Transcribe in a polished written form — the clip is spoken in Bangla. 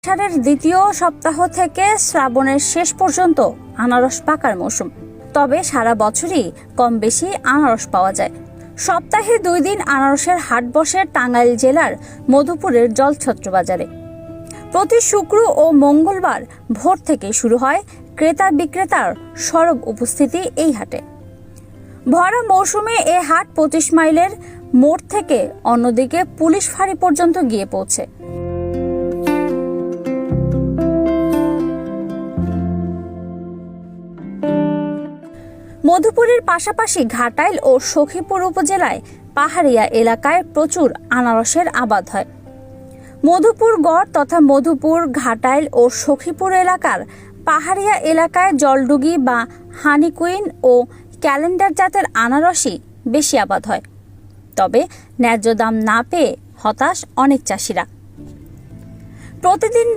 আষাঢ়ের দ্বিতীয় সপ্তাহ থেকে শ্রাবণের শেষ পর্যন্ত আনারস পাকার মৌসুম। তবে সারা বছরই কম বেশি আনারস পাওয়া যায়। সপ্তাহে 2 দিন আনারসের হাট বসে টাঙ্গাইল জেলার মধুপুরের জলছত্র বাজারে। প্রতি শুক্র ও মঙ্গলবার ভোর থেকে শুরু হয় ক্রেতা বিক্রেতার সরব উপস্থিতি এই হাটে। ভরা মৌসুমে এ হাট 25 মাইলের মোড় থেকে অন্যদিকে পুলিশ ফাঁড়ি পর্যন্ত গিয়ে পৌঁছে। মধুপুরের পাশাপাশি ঘাটাইল ও সখীপুর উপজেলায় পাহাড়িয়া এলাকায় প্রচুর আনারসের আবাদ হয়। মধুপুর গড় তথা মধুপুর, ঘাটাইল ও সখীপুর এলাকার পাহাড়িয়া এলাকায় জলডুগি বা হানি কুইন ও ক্যালেন্ডার জাতের আনারসই বেশি আবাদ হয়। তবে ন্যায্য দাম না পেয়ে হতাশ অনেক চাষিরা। প্রতিদিন